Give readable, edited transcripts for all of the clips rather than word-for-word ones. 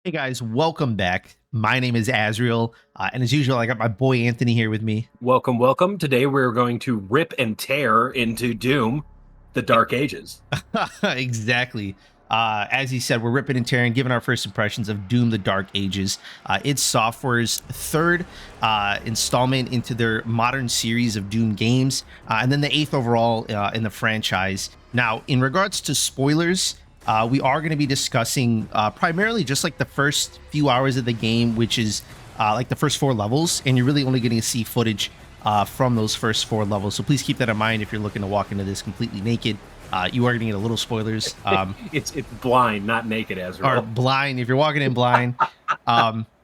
Hey guys, welcome back. My name is Azriel, and as usual, I got my boy Anthony here with me. Welcome, welcome. Today we're going to rip and tear into Doom, the Dark Ages. Exactly. As he said, we're ripping and tearing, giving our first impressions of Doom: The Dark Ages. It's Software's third installment into their modern series of Doom games, and then the eighth overall in the franchise. Now, in regards to spoilers, we are going to be discussing primarily just like the first few hours of the game, which is like the first four levels, and you're really only getting to see footage from those first four levels. So please keep that in mind if you're looking to walk into this completely naked. You are going to get a little spoilers. It's blind, not naked, Or Azrael. blind if you're walking in blind.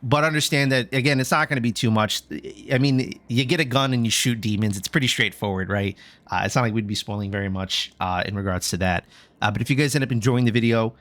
But understand that, again, it's not going to be too much. I mean, you get a gun and you shoot demons. It's pretty straightforward, right? It's not like we'd be spoiling very much in regards to that. But if you guys end up enjoying the video,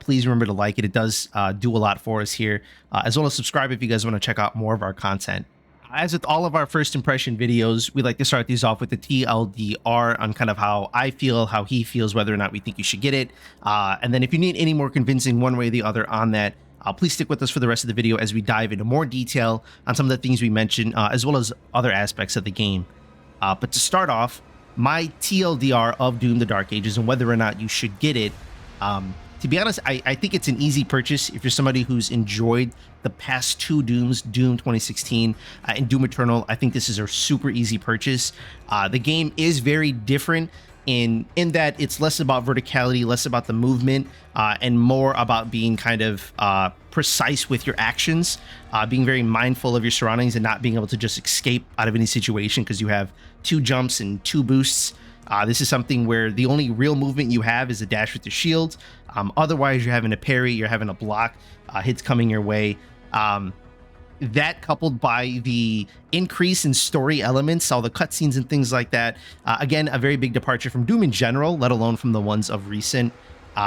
please remember to like it. It does do a lot for us here, as well as subscribe if you guys want to check out more of our content. As with all of our first impression videos, we like to start these off with the TLDR on kind of how I feel, how he feels, whether or not we think you should get it. And then if you need any more convincing one way or the other on that, please stick with us for the rest of the video as we dive into more detail on some of the things we mentioned, as well as other aspects of the game. But to start off, my TLDR of Doom: The Dark Ages and whether or not you should get it, to be honest, I think it's an easy purchase if you're somebody who's enjoyed the past two Dooms, Doom 2016 and Doom Eternal. I think this is a super easy purchase. The game is very different in that it's less about verticality, less about the movement, and more about being kind of precise with your actions, being very mindful of your surroundings and not being able to just escape out of any situation because you have two jumps and two boosts. This is something where the only real movement you have is a dash with your shield. Otherwise, you're having a parry, you're having a block, hits coming your way. That coupled by the increase in story elements, all the cutscenes and things like that, again, a very big departure from Doom in general, let alone from the ones of recent,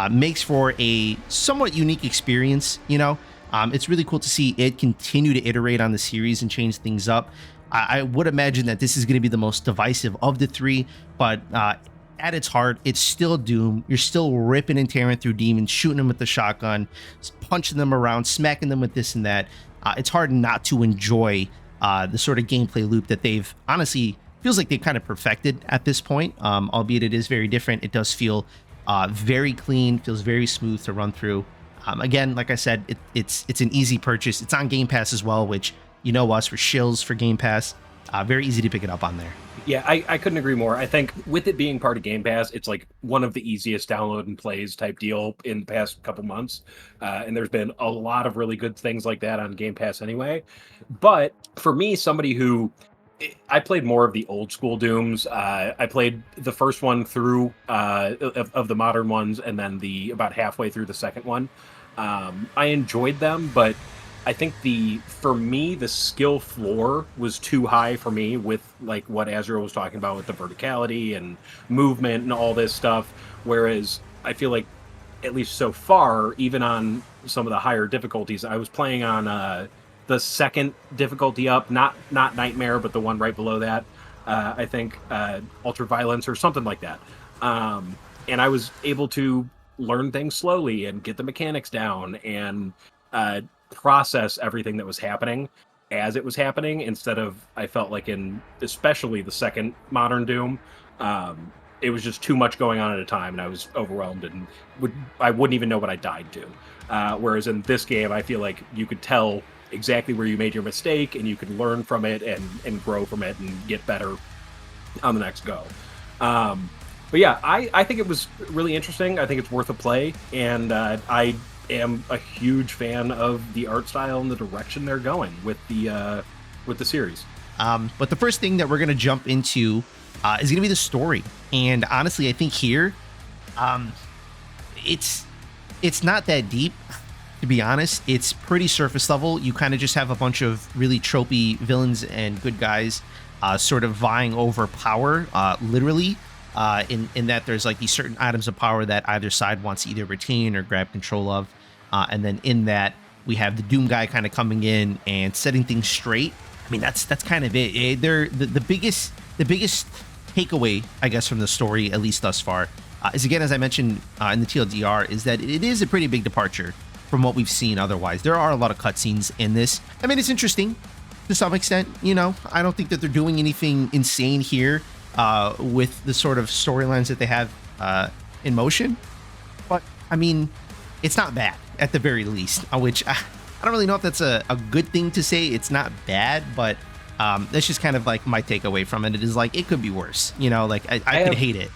makes for a somewhat unique experience, you know? It's really cool to see it continue to iterate on the series and change things up. I would imagine that this is going to be the most divisive of the three, but at its heart, it's still Doom. You're still ripping and tearing through demons, shooting them with the shotgun, punching them around, smacking them with this and that. It's hard not to enjoy the sort of gameplay loop that they've honestly feels like they've kind of perfected at this point. Albeit it is very different. It does feel very clean, feels very smooth to run through. Again, like I said, it's an easy purchase. It's on Game Pass as well, which you know us, for shills for Game Pass. Very easy to pick it up on there. Yeah, I couldn't agree more. I think with it being part of Game Pass, it's like one of the easiest download and plays type deal in the past couple months. And there's been a lot of really good things like that on Game Pass anyway. But for me, somebody who I played more of the old school Dooms. I played the first one through of the modern ones, and then about halfway through the second one. I enjoyed them, but I think for me the skill floor was too high for me with like what Azrael was talking about with the verticality and movement and all this stuff. Whereas I feel like, at least so far, even on some of the higher difficulties, I was playing on the second difficulty up, not Nightmare, but the one right below that. I think Ultraviolence or something like that. And I was able to learn things slowly and get the mechanics down and process everything that was happening as it was happening, instead of, I felt like in especially the second modern Doom, it was just too much going on at a time and I was overwhelmed and I wouldn't even know what I died to. Whereas in this game, I feel like you could tell exactly where you made your mistake and you could learn from it and grow from it and get better on the next go. But yeah, I think it was really interesting. I think it's worth a play, and I am a huge fan of the art style and the direction they're going with the series. But the first thing that we're going to jump into is going to be the story. And honestly, I think here, it's not that deep, to be honest. It's pretty surface level. You kind of just have a bunch of really tropey villains and good guys sort of vying over power, literally. In that there's like these certain items of power that either side wants to either retain or grab control of. And then in that, we have the Doom guy kind of coming in and setting things straight. I mean, that's kind of it. They're the biggest takeaway, I guess, from the story, at least thus far, is, again, as I mentioned in the TLDR, is that it is a pretty big departure from what we've seen otherwise. There are a lot of cutscenes in this. I mean, it's interesting to some extent. I don't think that they're doing anything insane here with the sort of storylines that they have in motion. But I mean, it's not bad at the very least, which I don't really know if that's a good thing to say. It's not bad, but that's just kind of like my takeaway from it. It is like, it could be worse, like I could hate it.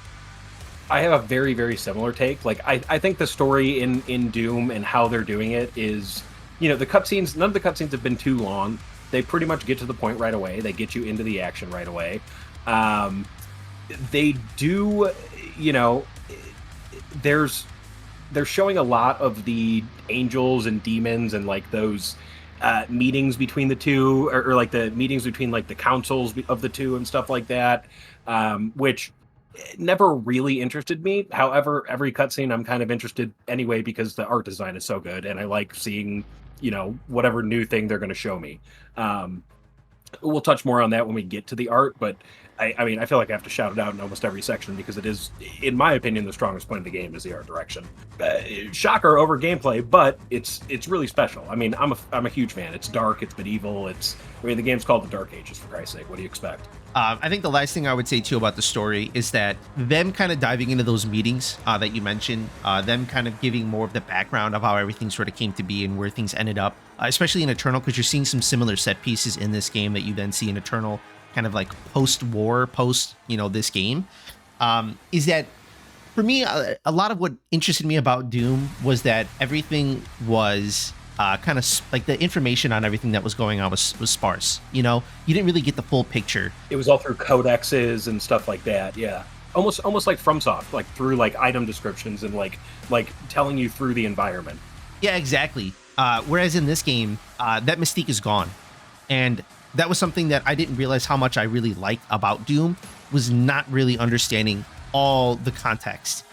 I have a very, very similar take. Like, I think the story in Doom and how they're doing it is, the cutscenes, none of the cutscenes have been too long. They pretty much get to the point right away. They get you into the action right away. They do, they're showing a lot of the angels and demons and like those meetings between the two, or like the meetings between like the councils of the two and stuff like that, which never really interested me. However, every cutscene I'm kind of interested anyway because the art design is so good and I like seeing, whatever new thing they're going to show me. We'll touch more on that when we get to the art, but I mean, I feel like I have to shout it out in almost every section because it is, in my opinion, the strongest point of the game is the art direction. Shocker over gameplay, but it's really special. I mean, I'm a huge fan. It's dark, it's medieval, the game's called The Dark Ages, for Christ's sake. What do you expect? I think the last thing I would say too about the story is that them kind of diving into those meetings that you mentioned, them kind of giving more of the background of how everything sort of came to be and where things ended up, especially in Eternal, because you're seeing some similar set pieces in this game that you then see in Eternal, kind of like post-war, this game, is that for me, a lot of what interested me about Doom was that everything was kind of like the information on everything that was going on was sparse. You didn't really get the full picture. It was all through codexes and stuff like that. Yeah, almost like FromSoft, like through like item descriptions and like telling you through the environment. Yeah, exactly. Whereas in this game, that mystique is gone, and that was something that I didn't realize how much I really liked about Doom, was not really understanding all the context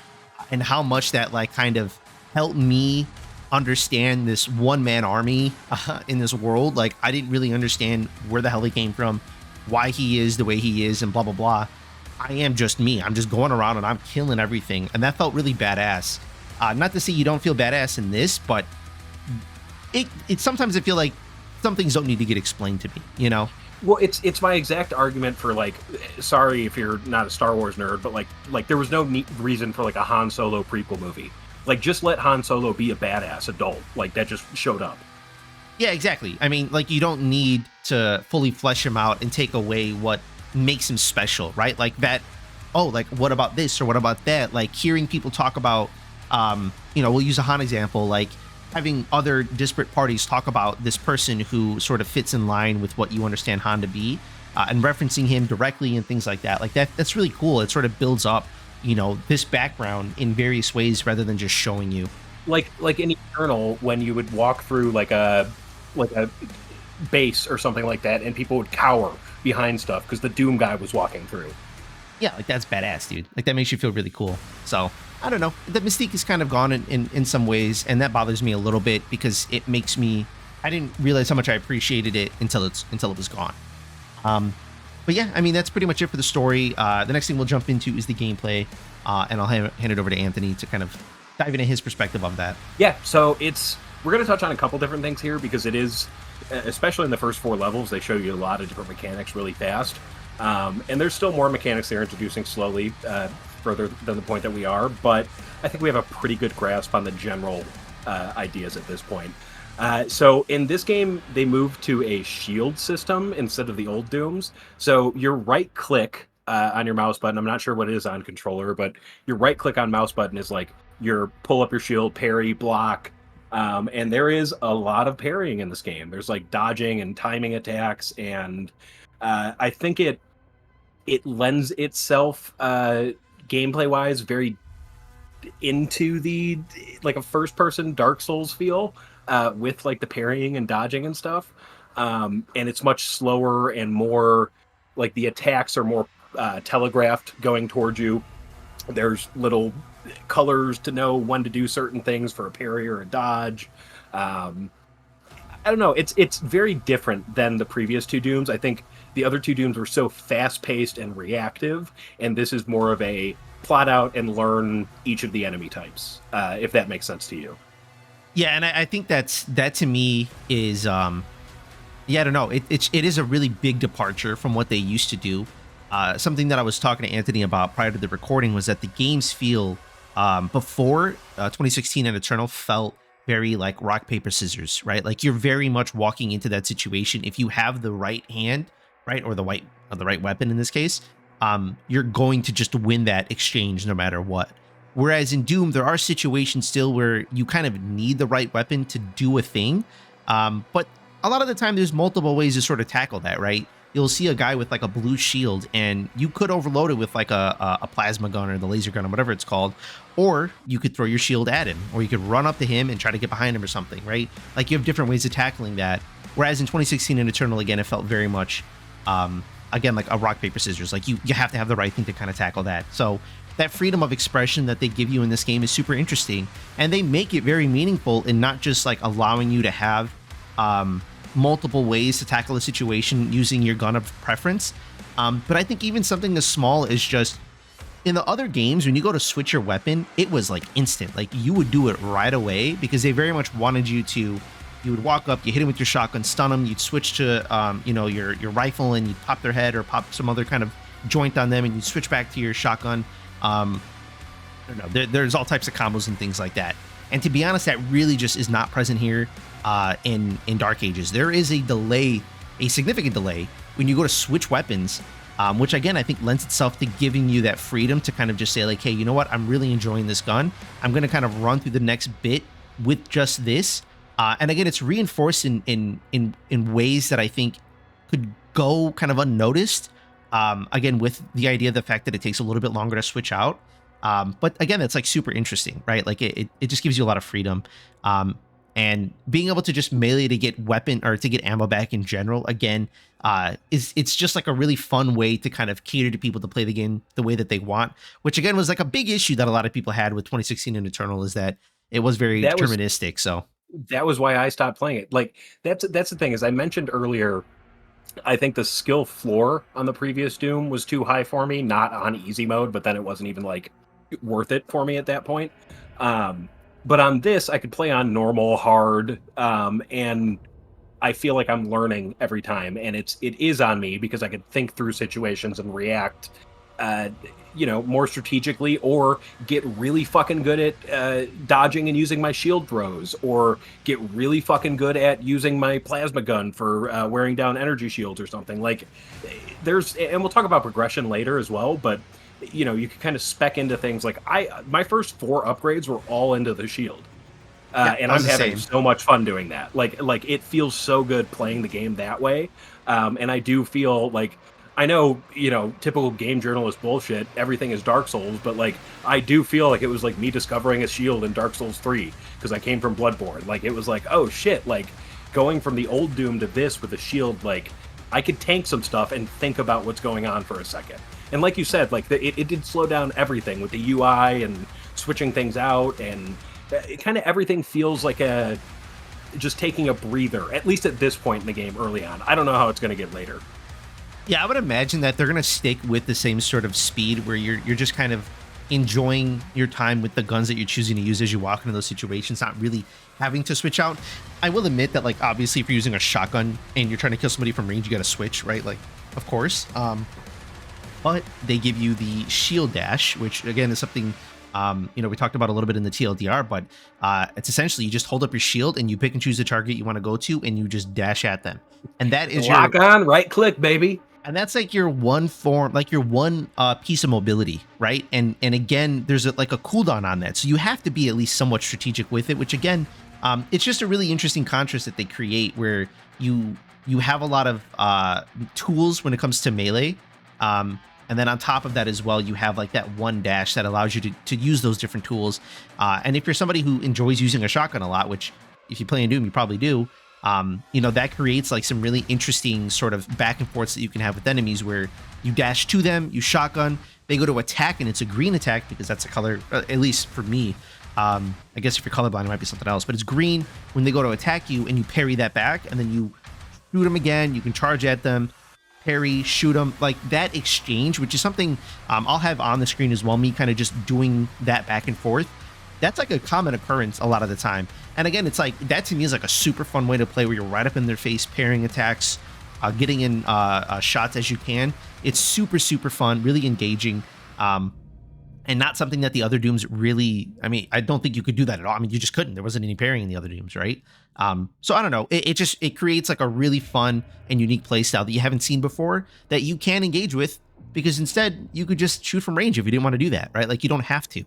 and how much that like kind of helped me understand this one-man army in this world. Like, I didn't really understand where the hell he came from, why he is the way he is, and blah blah blah. I am just me. I'm just going around and I'm killing everything, and that felt really badass. Not to say you don't feel badass in this, but it sometimes I feel like some things don't need to get explained to me, Well, it's my exact argument for like, sorry if you're not a Star Wars nerd, but like there was no reason for like a Han Solo prequel movie. Like, just let Han Solo be a badass adult. Like, that just showed up. Yeah, exactly. I mean, like, you don't need to fully flesh him out and take away what makes him special, right? Like that, like, what about this or what about that? Like, hearing people talk about, we'll use a Han example, like having other disparate parties talk about this person who sort of fits in line with what you understand Han to be, and referencing him directly and things like that. Like, that's really cool. It sort of builds up this background in various ways rather than just showing you. Like in Eternal, when you would walk through like a base or something like that, and people would cower behind stuff because the Doom guy was walking through. Yeah, like, that's badass, dude. Like, that makes you feel really cool. So, I don't know. The mystique is kind of gone in some ways, and that bothers me a little bit because it makes me... I didn't realize how much I appreciated it until it was gone. But yeah, I mean, that's pretty much it for the story. The next thing we'll jump into is the gameplay, and I'll hand it over to Anthony to kind of dive into his perspective of that. Yeah, so we're going to touch on a couple different things here because it is, especially in the first 4 levels, they show you a lot of different mechanics really fast. And there's still more mechanics they're introducing slowly, further than the point that we are, but I think we have a pretty good grasp on the general ideas at this point. So in this game, they moved to a shield system instead of the old Dooms. So your right click on your mouse button, I'm not sure what it is on controller, but your right click on mouse button is like your pull up your shield, parry, block. And there is a lot of parrying in this game. There's like dodging and timing attacks. And I think it lends itself gameplay wise very into the like a first person Dark Souls feel. With like the parrying and dodging and stuff. And it's much slower and more like the attacks are more telegraphed going towards you. There's little colors to know when to do certain things for a parry or a dodge. I don't know. It's very different than the previous 2 Dooms. I think the other 2 Dooms were so fast paced and reactive, and this is more of a plot out and learn each of the enemy types, if that makes sense to you. Yeah, and I think that to me is yeah, I don't know. It is a really big departure from what they used to do. Something that I was talking to Anthony about prior to the recording was that the games feel before 2016 and Eternal felt very like rock paper scissors, right? Like you're very much walking into that situation. If you have the right hand, right, or the right weapon in this case, you're going to just win that exchange no matter what. Whereas in Doom, there are situations still where you kind of need the right weapon to do a thing, but a lot of the time there's multiple ways to sort of tackle that, right? You'll see a guy with like a blue shield and you could overload it with like a plasma gun or the laser gun or whatever it's called, or you could throw your shield at him, or you could run up to him and try to get behind him or something, right? Like you have different ways of tackling that. Whereas in 2016 and Eternal, again, it felt very much again like a rock paper scissors. Like you have to have the right thing to kind of tackle that. So that freedom of expression that they give you in this game is super interesting, and they make it very meaningful in not just like allowing you to have multiple ways to tackle a situation using your gun of preference. But I think even something as small as just in the other games, when you go to switch your weapon, it was like instant. Like you would do it right away because they very much wanted you to. You would walk up, you hit him with your shotgun, stun him. You'd switch to your rifle and you'd pop their head or pop some other kind of joint on them, and you'd switch back to your shotgun. I don't know. There's all types of combos and things like that. And to be honest, that really just is not present here in Dark Ages. There is a delay, a significant delay, when you go to switch weapons, which again I think lends itself to giving you that freedom to kind of just say like, hey, you know what? I'm really enjoying this gun. I'm going to kind of run through the next bit with just this. And again, it's reinforced in ways that I think could go kind of unnoticed. Again, with the idea of the fact that it takes a little bit longer to switch out. But again, that's like super interesting, right? Like it just gives you a lot of freedom. And being able to just melee to get weapon or to get ammo back in general, again, it's just like a really fun way to kind of cater to people to play the game the way that they want, which again was like a big issue that a lot of people had with 2016 and Eternal, is that it was very deterministic. So that was why I stopped playing it. Like that's the thing, as I mentioned earlier, I think the skill floor on the previous Doom was too high for me, not on easy mode, but then it wasn't even like worth it for me at that point. But on this, I could play on normal, hard, and I feel like I'm learning every time, and it is on me because I could think through situations and react, uh, more strategically, or get really fucking good at dodging and using my shield throws, or get really fucking good at using my plasma gun for wearing down energy shields or something. Like, and we'll talk about progression later as well, but you can kind of spec into things. Like my first 4 upgrades were all into the shield. And I'm having so much fun doing that. Like it feels so good playing the game that way. And I do feel like, I know, typical game journalist bullshit, everything is Dark Souls, but like I do feel like it was like me discovering a shield in Dark Souls 3 because I came from Bloodborne. Like it was like, oh shit, like going from the old Doom to this with a shield, like I could tank some stuff and think about what's going on for a second. And like you said, like it did slow down everything with the UI and switching things out, and kind of everything feels like just taking a breather, at least at this point in the game early on. I don't know how it's going to get later. yeah, I would imagine that they're going to stick with the same sort of speed where you're just kind of enjoying your time with the guns that you're choosing to use as you walk into those situations, not really having to switch out. I will admit that, like, obviously if you're using a shotgun and you're trying to kill somebody from range, you got to switch, right? Like, of course. But they give you the shield dash, which again is something we talked about a little bit in the TLDR, but it's essentially you just hold up your shield and you pick and choose the target you want to go to and you just dash at them. And that is lock on, right click, baby. And that's like your one form, like your one piece of mobility, right? And again, there's like a cooldown on that, so you have to be at least somewhat strategic with it. Which again, it's just a really interesting contrast that they create, where you have a lot of tools when it comes to melee, and then on top of that as well, you have like that one dash that allows you to use those different tools. And if you're somebody who enjoys using a shotgun a lot, which if you play in Doom, you probably do. That creates like some really interesting sort of back and forths that you can have with enemies, where you dash to them, you shotgun, they go to attack, and it's a green attack because that's a color, at least for me. I guess if you're colorblind, it might be something else, but it's green when they go to attack you, and you parry that back, and then you shoot them again. You can charge at them, parry, shoot them, like that exchange, which is something I'll have on the screen as well. Me kind of just doing that back and forth. that's like a common occurrence a lot of the time. And again, it's like that to me is like a super fun way to play where you're right up in their face, parrying attacks, getting in shots as you can. It's super, super fun, really engaging. And not something that the other Dooms really, I mean, I don't think you could do that at all. I mean, you just couldn't. There wasn't any parrying in the other Dooms, right? So I don't know. It creates like a really fun and unique play style that you haven't seen before that you can engage with, because instead you could just shoot from range if you didn't want to do that, right? Like you don't have to.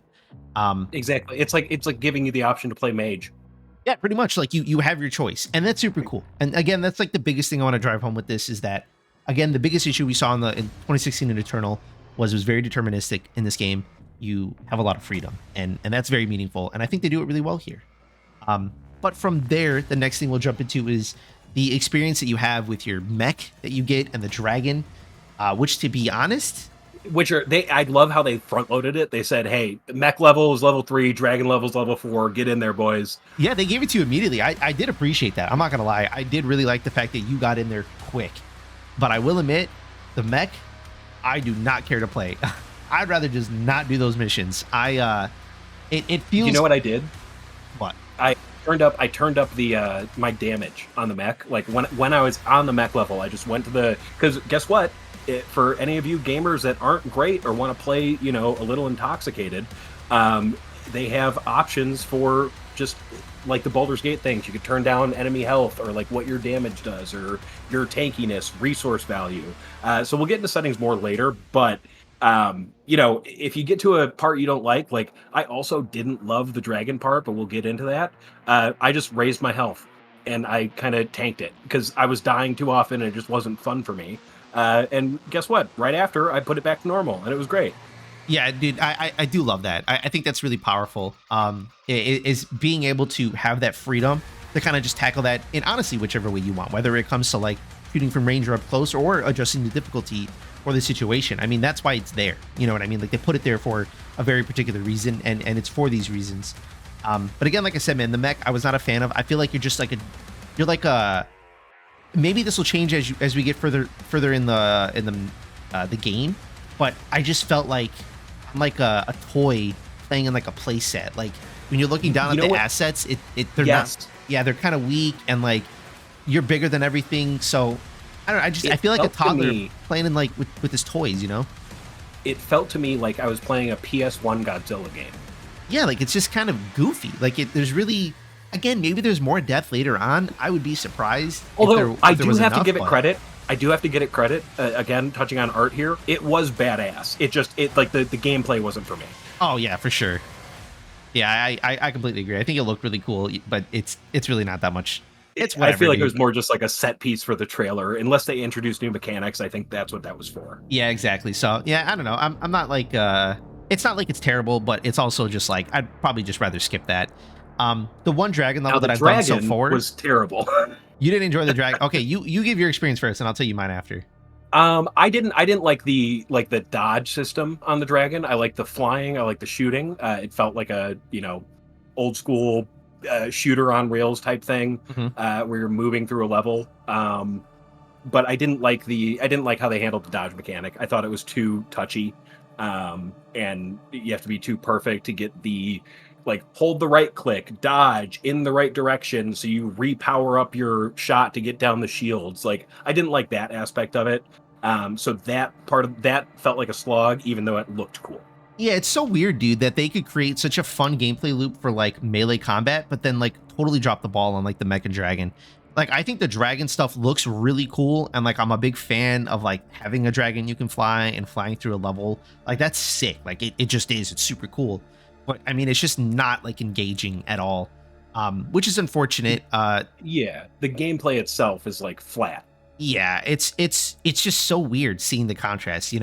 Exactly. It's like giving you the option to play mage. Yeah, pretty much. Like you have your choice, and that's super cool. And again, that's like the biggest thing I want to drive home with this is that, again, the biggest issue we saw in 2016 in Eternal was it was very deterministic in this game. You have a lot of freedom, and that's very meaningful, and I think they do it really well here. But from there, the next thing we'll jump into is the experience that you have with your mech that you get and the dragon, which, to be honest, I love how they front loaded it. They said, "Hey, mech level is level 3, dragon level is level 4. Get in there, boys." Yeah, they gave it to you immediately. I did appreciate that. I'm not gonna lie. I did really like the fact that you got in there quick. But I will admit, the mech, I do not care to play. I'd rather just not do those missions. It feels. You know what I did? What? I turned up the my damage on the mech. Like when I was on the mech level, I just went to because guess what? For any of you gamers that aren't great or want to play, a little intoxicated, they have options for just like the Baldur's Gate things. You could turn down enemy health or like what your damage does or your tankiness, resource value. So we'll get into settings more later, but if you get to a part you don't like I also didn't love the dragon part, but we'll get into that. I just raised my health and I kind of tanked it because I was dying too often and it just wasn't fun for me. And guess what? Right after, I put it back to normal, and it was great. Yeah, dude, I do love that. I think that's really powerful. Is being able to have that freedom to kind of just tackle that in honestly whichever way you want, whether it comes to like shooting from range or up close or adjusting the difficulty for the situation. I mean, that's why it's there. You know what I mean? Like they put it there for a very particular reason, and it's for these reasons. But again, like I said, man, the mech I was not a fan of. I feel like you're like a maybe this will change as we get further in the game, but I just felt like I'm like a toy playing in like a play set. Like when you're looking down at the assets, they're not, yeah, they're kind of weak, and like you're bigger than everything. So I don't know, I feel like a toddler playing in like with his toys, It felt to me like I was playing a PS1 Godzilla game. Yeah, like it's just kind of goofy. Like there's really, again, maybe there's more depth later on. I would be surprised. Although I do have to give it credit. I do have to get it credit. Again, touching on art here, it was badass. It like the gameplay wasn't for me. Oh yeah, for sure. Yeah, I completely agree. I think it looked really cool, but it's really not that much. It's whatever. I feel like it was more just like a set piece for the trailer. Unless they introduced new mechanics, I think that's what that was for. Yeah, exactly. So yeah, I don't know. I'm not like it's not like it's terrible, but it's also just like I'd probably just rather skip that. The one dragon level that I've done so far was terrible. You didn't enjoy the dragon? Okay, you give your experience first, and I'll tell you mine after. I didn't like the dodge system on the dragon. I like the flying. I like the shooting. It felt like a old school shooter on rails type thing, where you're moving through a level. But I didn't like how they handled the dodge mechanic. I thought it was too touchy, and you have to be too perfect to get the hold the right click, dodge in the right direction, so you repower up your shot to get down the shields. Like I didn't like that aspect of it. So that part of that felt like a slog, even though it looked cool. Yeah, it's so weird, dude, that they could create such a fun gameplay loop for like melee combat, but then like totally drop the ball on like the Mecha Dragon. Like I think the dragon stuff looks really cool, and like I'm a big fan of like having a dragon you can fly and flying through a level. Like that's sick. Like it just is. It's super cool. But I mean, it's just not like engaging at all, which is unfortunate. Yeah, the gameplay itself is like flat. Yeah, it's just so weird seeing the contrast.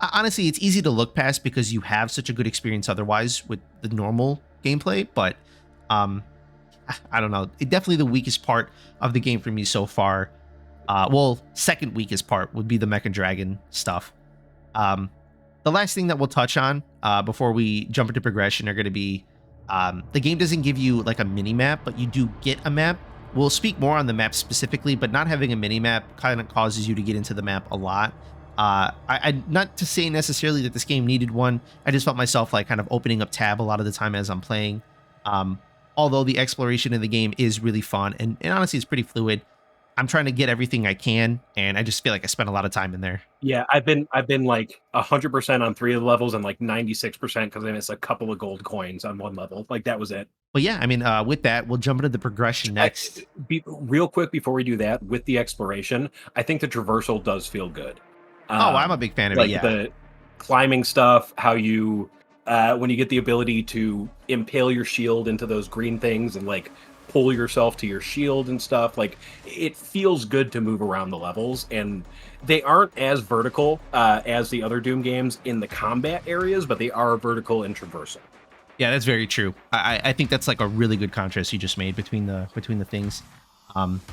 Honestly, it's easy to look past because you have such a good experience otherwise with the normal gameplay. But I don't know. It definitely the weakest part of the game for me so far. Well, second weakest part would be the Mecha Dragon stuff. The last thing that we'll touch on before we jump into progression are going to be the game doesn't give you like a mini map, but you do get a map. We'll speak more on the map specifically, but not having a mini map kind of causes you to get into the map a lot. I not to say necessarily that this game needed one. I just felt myself like kind of opening up tab a lot of the time as I'm playing. Um, Although the exploration in the game is really fun and honestly it's pretty fluid. I'm trying to get everything I can, and I just feel like I spent a lot of time in there. Yeah, I've been like 100% on 3 of the levels and like 96% because I missed a couple of gold coins on one level. Like that was it. But yeah, I mean, with that, we'll jump into the progression I, next. real quick before we do that, with the exploration, I think the traversal does feel good. Oh, I'm a big fan of it. Like Yeah, the climbing stuff, how you when you get the ability to impale your shield into those green things and like pull yourself to your shield and stuff, like it feels good to move around the levels, and they aren't as vertical as the other Doom games in the combat areas, but they are vertical in traversal. yeah, that's very true. I think that's like a really good contrast you just made between the things.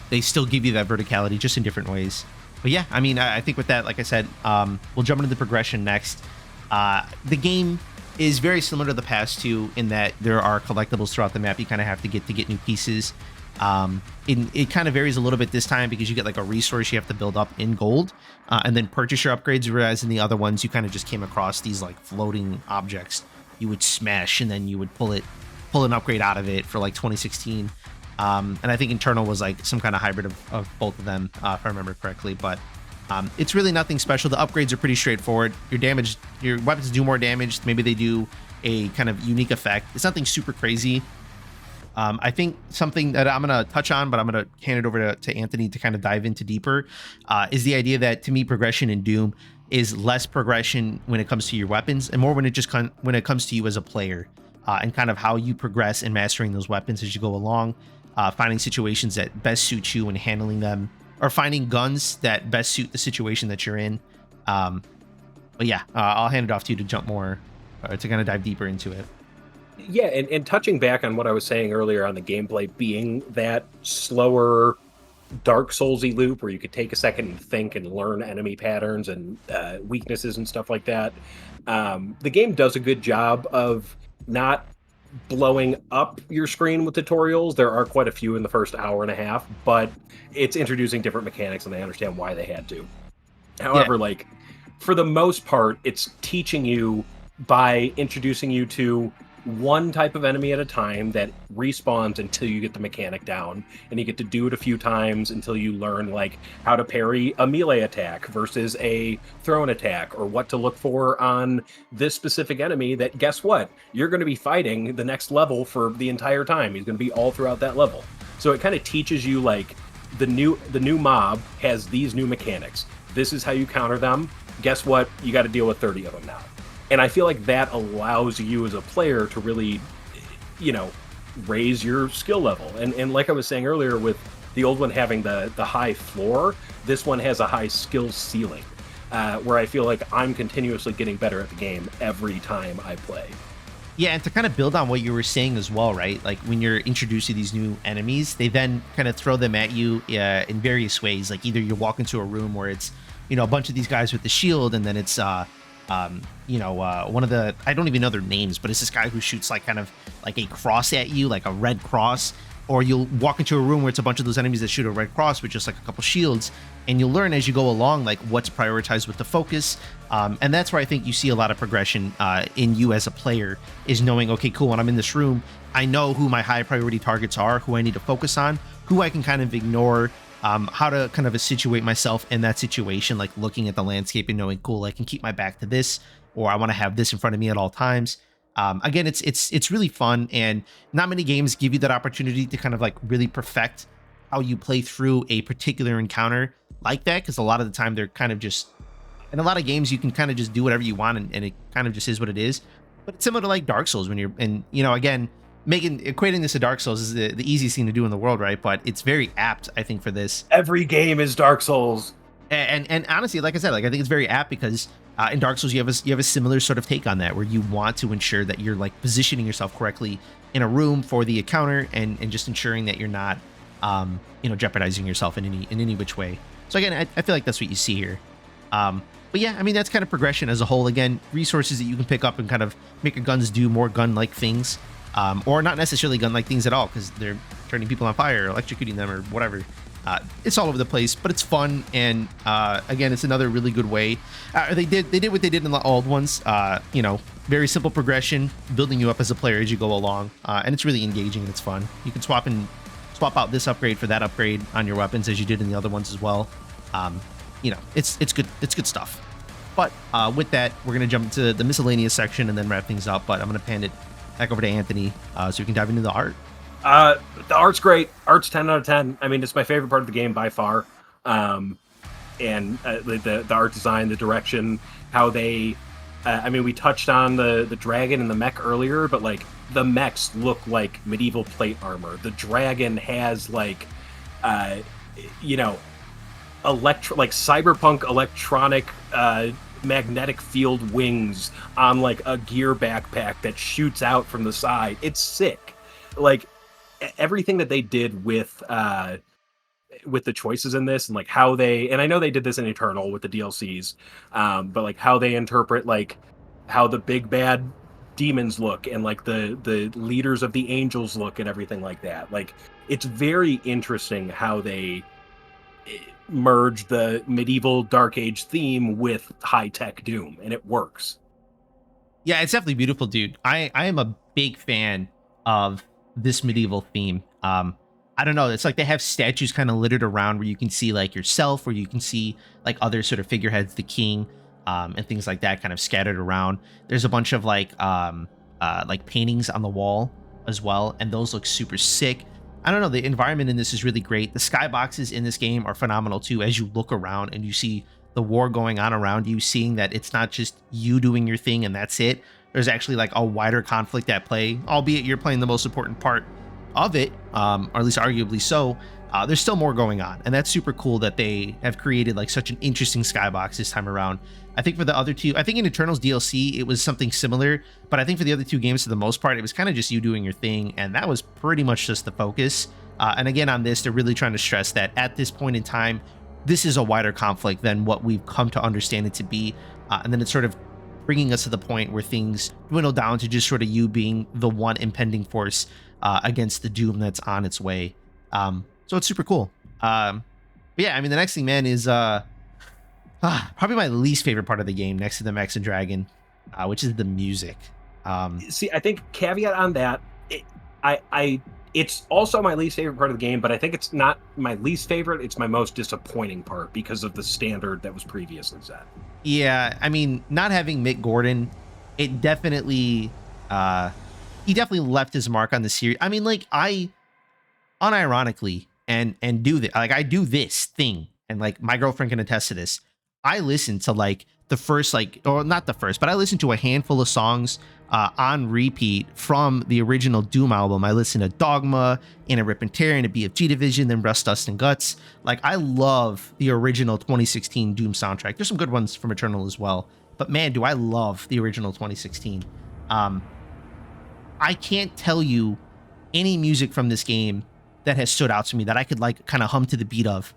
They still give you that verticality just in different ways. But yeah, I mean, I think with that, like I said, we'll jump into the progression next. The game is very similar to the past two in that there are collectibles throughout the map you kind of have to get new pieces. It kind of varies a little bit this time because you get like a resource you have to build up in gold, and then purchase your upgrades, whereas in the other ones you kind of just came across these like floating objects you would smash and then you would pull an upgrade out of it for like 2016. And I think Internal was like some kind of hybrid of both of them, if I remember correctly. But it's really nothing special. The upgrades are pretty straightforward. Your weapons do more damage. Maybe they do a kind of unique effect. It's nothing super crazy. I think something that I'm going to touch on, but I'm going to hand it over to Anthony to kind of dive into deeper, is the idea that to me, progression in Doom is less progression when it comes to your weapons and more when it comes to you as a player, and kind of how you progress in mastering those weapons as you go along, finding situations that best suit you and handling them, or finding guns that best suit the situation that you're in. But yeah, I'll hand it off to you to jump more, to kind of dive deeper into it. Yeah, and touching back on what I was saying earlier on the gameplay being that slower Dark Soulsy loop where you could take a second and think and learn enemy patterns and weaknesses and stuff like that. The game does a good job of not blowing up your screen with tutorials. There are quite a few in the first hour and a half, but it's introducing different mechanics and I understand why they had to. Yeah, However, like for the most part, it's teaching you by introducing you to one type of enemy at a time that respawns until you get the mechanic down, and you get to do it a few times until you learn like how to parry a melee attack versus a thrown attack, or what to look for on this specific enemy that, guess what, you're going to be fighting the next level for the entire time. He's going to be all throughout that level. So it kind of teaches you like the new mob has these new mechanics. This is how you counter them. Guess what? You got to deal with 30 of them now. And I feel like that allows you as a player to really, raise your skill level. And like I was saying earlier, with the old one having the high floor, this one has a high skill ceiling, where I feel like I'm continuously getting better at the game every time I play. Yeah, and to kind of build on what you were saying as well, right? Like when you're introduced to these new enemies, they then kind of throw them at you in various ways. Like either you walk into a room where it's, a bunch of these guys with the shield, and then it's one of the, I don't even know their names, but it's this guy who shoots like kind of like a cross at you, like a red cross. Or you'll walk into a room where it's a bunch of those enemies that shoot a red cross with just like a couple shields, and you'll learn as you go along like what's prioritized with the focus. And that's where I think you see a lot of progression in you as a player, is knowing, okay, cool, when I'm in this room, I know who my high priority targets are, who I need to focus on, who I can kind of ignore, how to kind of situate myself in that situation, like looking at the landscape and knowing, cool, I can keep my back to this, or I want to have this in front of me at all times. Again, it's really fun, and not many games give you that opportunity to kind of like really perfect how you play through a particular encounter like that, because a lot of the time they're kind of just, in a lot of games you can kind of just do whatever you want, and it kind of just is what it is. But it's similar to like Dark Souls when you're, and again, equating this to Dark Souls is the easiest thing to do in the world, right? But it's very apt, I think, for this. Every game is Dark Souls. And honestly, like I said, like I think it's very apt because in Dark Souls you have a similar sort of take on that, where you want to ensure that you're like positioning yourself correctly in a room for the encounter, and just ensuring that you're not jeopardizing yourself in any which way. So again, I feel like that's what you see here. But yeah, I mean, that's kind of progression as a whole. Again, resources that you can pick up and kind of make your guns do more gun-like things, or not necessarily gun-like things at all, because they're turning people on fire or electrocuting them or whatever. It's all over the place, but it's fun, and again, it's another really good way. They did what they did in the old ones. Very simple progression, building you up as a player as you go along, and it's really engaging and it's fun. You can swap out this upgrade for that upgrade on your weapons as you did in the other ones as well. It's good. It's good stuff. But with that, we're gonna jump into the miscellaneous section and then wrap things up. But I'm gonna hand it back over to Anthony so we can dive into the art. The art's great. Art's 10 out of 10. I mean, it's my favorite part of the game by far. And the art design, the direction, how they. We touched on the dragon and the mech earlier, but like the mechs look like medieval plate armor. The dragon has like cyberpunk electronic magnetic field wings on like a gear backpack that shoots out from the side. It's sick. Like everything that they did with the choices in this, and like how they, and I know they did this in Eternal with the DLCs, but like how they interpret like how the big bad demons look and like the leaders of the angels look and everything like that. Like it's very interesting how they merge the medieval dark age theme with high-tech Doom, and it works. Yeah, it's definitely beautiful, dude. I am a big fan of this medieval theme. I don't know, it's like they have statues kind of littered around where you can see like yourself, or you can see like other sort of figureheads, the king, and things like that kind of scattered around. There's a bunch of like paintings on the wall as well, and those look super sick. I don't know, the environment in this is really great. The skyboxes in this game are phenomenal too. As you look around and you see the war going on around you, seeing that it's not just you doing your thing and that's it. There's actually like a wider conflict at play, albeit you're playing the most important part of it, or at least arguably so. There's still more going on, and that's super cool that they have created like such an interesting skybox this time around. I think for the other two, I think in Eternals DLC it was something similar, but I think for the other two games, for the most part, it was kind of just you doing your thing, and that was pretty much just the focus. And again, on this, they're really trying to stress that at this point in time, this is a wider conflict than what we've come to understand it to be, and then it's sort of bringing us to the point where things dwindle down to just sort of you being the one impending force against the doom that's on its way. So it's super cool. But yeah, I mean, the next thing, man, is probably my least favorite part of the game next to the Mechs and Dragon, which is the music. See, I think caveat on that, it's also my least favorite part of the game, but I think it's not my least favorite. It's my most disappointing part because of the standard that was previously set. Yeah, I mean, not having Mick Gordon, it definitely, he definitely left his mark on the series. I mean, like, I unironically and do this, like I do this thing, and like my girlfriend can attest to this. I listen to like the first, like, or not the first, but I listened to a handful of songs on repeat from the original Doom album. I listened to Dogma, and a Rip and Tear, and a BFG Division, then Rust, Dust, and Guts. Like, I love the original 2016 Doom soundtrack. There's some good ones from Eternal as well, but man, do I love the original 2016. I can't tell you any music from this game that has stood out to me that I could like kind of hum to the beat of.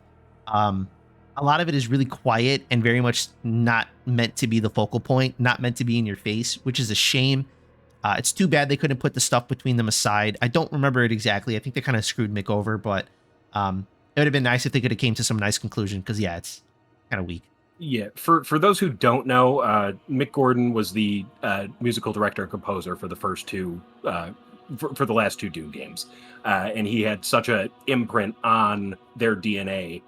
A lot of it is really quiet and very much not meant to be the focal point, not meant to be in your face, which is a shame. It's too bad they couldn't put the stuff between them aside. I don't remember it exactly. I think they kind of screwed Mick over, but it would have been nice if they could have came to some nice conclusion, because yeah, it's kind of weak. Yeah, for those who don't know, Mick Gordon was the musical director and composer for the first two, for the last two Doom games, and he had such an imprint on their DNA.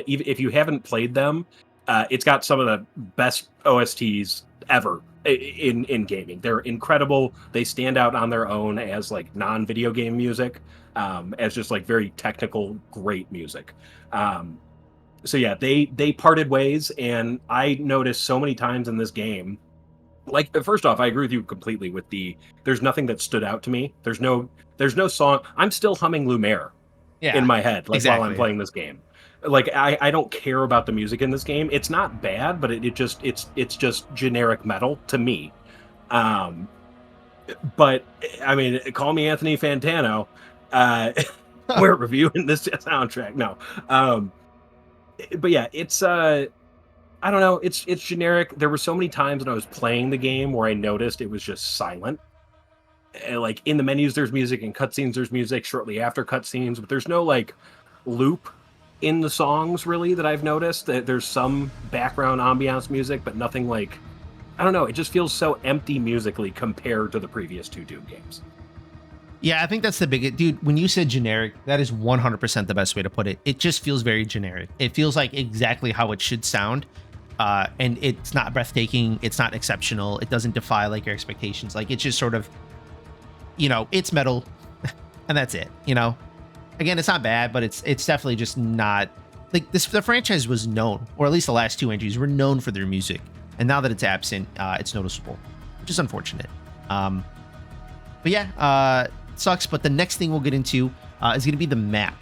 Even if you haven't played them, it's got some of the best OSTs ever in gaming. They're incredible. They stand out on their own as like non-video game music, as just like very technical, great music. So yeah, they parted ways, and I noticed so many times in this game. Like, first off, I agree with you completely with there's nothing that stood out to me. There's no song. I'm still humming Lumiere in my head, like, exactly, while I'm playing this game. Like, I don't care about the music in this game. It's not bad, but it's just generic metal to me. But I mean, call me Anthony Fantano. We're reviewing this soundtrack. No. But yeah, it's I don't know, it's generic. There were so many times when I was playing the game where I noticed it was just silent. Like, in the menus there's music, in cutscenes there's music, shortly after cutscenes, but there's no like loop in the songs really that I've noticed. That there's some background ambiance music, but nothing like, I don't know. It just feels so empty musically compared to the previous two Doom games. Yeah, I think that's the biggest, dude. When you said generic, that is 100% the best way to put it. It just feels very generic. It feels like exactly how it should sound, and it's not breathtaking. It's not exceptional. It doesn't defy like your expectations. Like it's just sort of, it's metal, and that's it. Again, it's not bad, but it's definitely just not like this. The franchise was known, or at least the last two entries were known for their music, and now that it's absent, it's noticeable, which is unfortunate. But yeah, sucks. But the next thing we'll get into is going to be the map.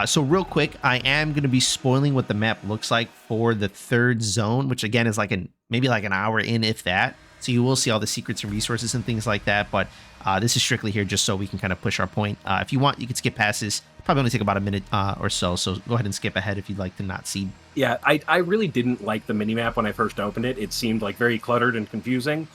So real quick, I am going to be spoiling what the map looks like for the third zone, which again is maybe like an hour in, if that. So you will see all the secrets and resources and things like that. But this is strictly here just so we can kind of push our point. If you want, you can skip past this. Probably only take about a minute or so. So go ahead and skip ahead if you'd like to not see. Yeah, I really didn't like the minimap when I first opened it. It seemed like very cluttered and confusing.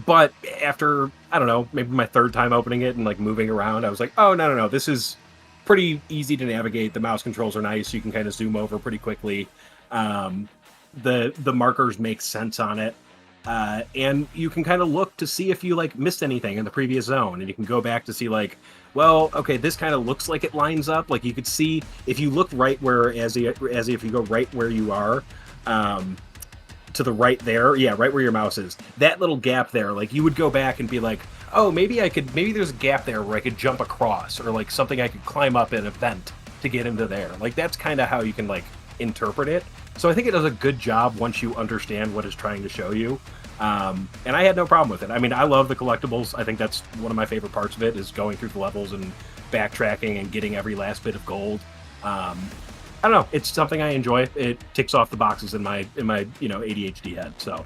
But after, I don't know, maybe my third time opening it and like moving around, I was like, oh, no, this is pretty easy to navigate. The mouse controls are nice. You can kind of zoom over pretty quickly. The markers make sense on it. And you can kind of look to see if you like missed anything in the previous zone. And you can go back to see like, well, okay, this kind of looks like it lines up. Like you could see if you look right where, as if you go right where you are, to the right there, yeah, right where your mouse is, that little gap there, like you would go back and be like, oh, maybe there's a gap there where I could jump across, or like something I could climb up in a vent to get into there. Like that's kind of how you can like interpret it. So I think it does a good job once you understand what it's trying to show you. And I had no problem with it. I mean, I love the collectibles. I think that's one of my favorite parts of it, is going through the levels and backtracking and getting every last bit of gold. I don't know. It's something I enjoy. It ticks off the boxes in my ADHD head. So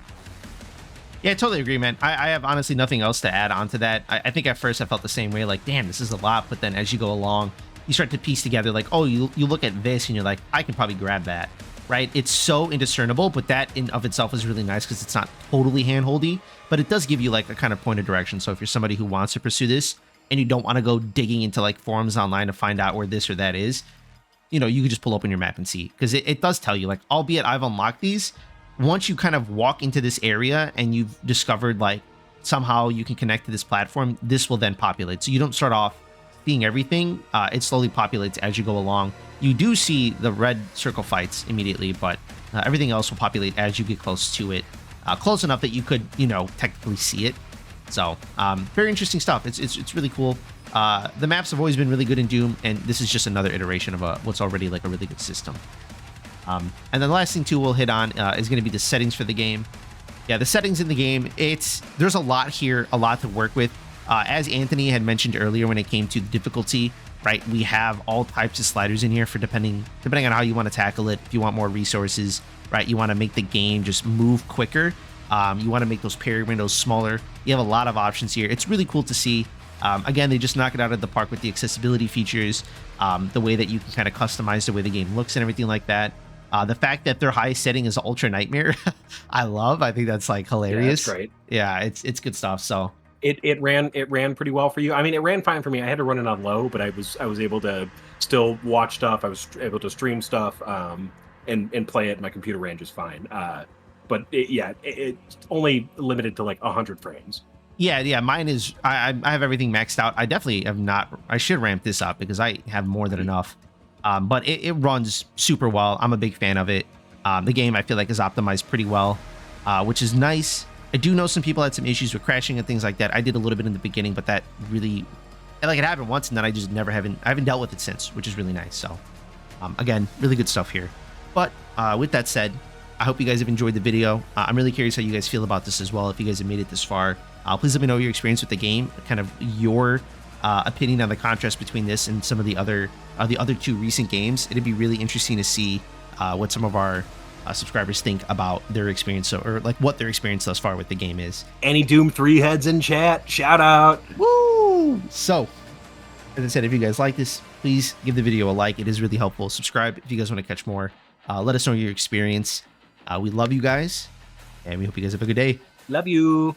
Yeah, I totally agree, man. I have honestly nothing else to add on to that. I think at first I felt the same way, like, damn, this is a lot. But then as you go along, you start to piece together, like, oh, you look at this and you're like, I can probably grab that, right? It's so indiscernible, but that in of itself is really nice because it's not totally handholdy, but it does give you like a kind of point of direction. So if you're somebody who wants to pursue this and you don't want to go digging into like forums online to find out where this or that is, you can just pull open your map and see, because it does tell you, like, albeit I've unlocked these, once you kind of walk into this area and you've discovered like somehow you can connect to this platform, this will then populate. So you don't start off seeing everything. It slowly populates as you go along. You do see the red circle fights immediately, but everything else will populate as you get close to it, close enough that you could, technically see it. So very interesting stuff. It's really cool. The maps have always been really good in Doom, and this is just another iteration of what's already like a really good system. And then the last thing too we'll hit on is going to be the settings for the game. Yeah, the settings in the game, there's a lot here, a lot to work with. As Anthony had mentioned earlier, when it came to the difficulty, right, we have all types of sliders in here for depending on how you want to tackle it. If you want more resources, right, you want to make the game just move quicker. You want to make those parry windows smaller. You have a lot of options here. It's really cool to see. Again, they just knock it out of the park with the accessibility features, the way that you can kind of customize the way the game looks and everything like that. The fact that their highest setting is Ultra Nightmare, I think that's like hilarious. Yeah, that's great. Yeah, it's good stuff. So it ran pretty well for you. I mean, it ran fine for me. I had to run it on low, but I was able to still watch stuff. I was able to stream stuff and play it. My computer ran just fine. But it's only limited to like 100 frames. Yeah, mine is, I have everything maxed out. I definitely have not, I should ramp this up because I have more than enough. But it runs super well. I'm a big fan of it. The game, I feel like, is optimized pretty well, which is nice. I do know some people had some issues with crashing and things like that. I did a little bit in the beginning, but that really, like, it happened once and then I just I haven't dealt with it since, which is really nice. So again, really good stuff here. But with that said, I hope you guys have enjoyed the video. I'm really curious how you guys feel about this as well. If you guys have made it this far, please let me know your experience with the game, kind of your opinion on the contrast between this and some of the other two recent games. It'd be really interesting to see what some of our subscribers think about their experience, or like what their experience thus far with the game is. Any Doom 3 heads in chat, shout out. Woo! So, as I said, if you guys like this, please give the video a like. It is really helpful. Subscribe if you guys want to catch more. Let us know your experience. We love you guys, and we hope you guys have a good day. Love you.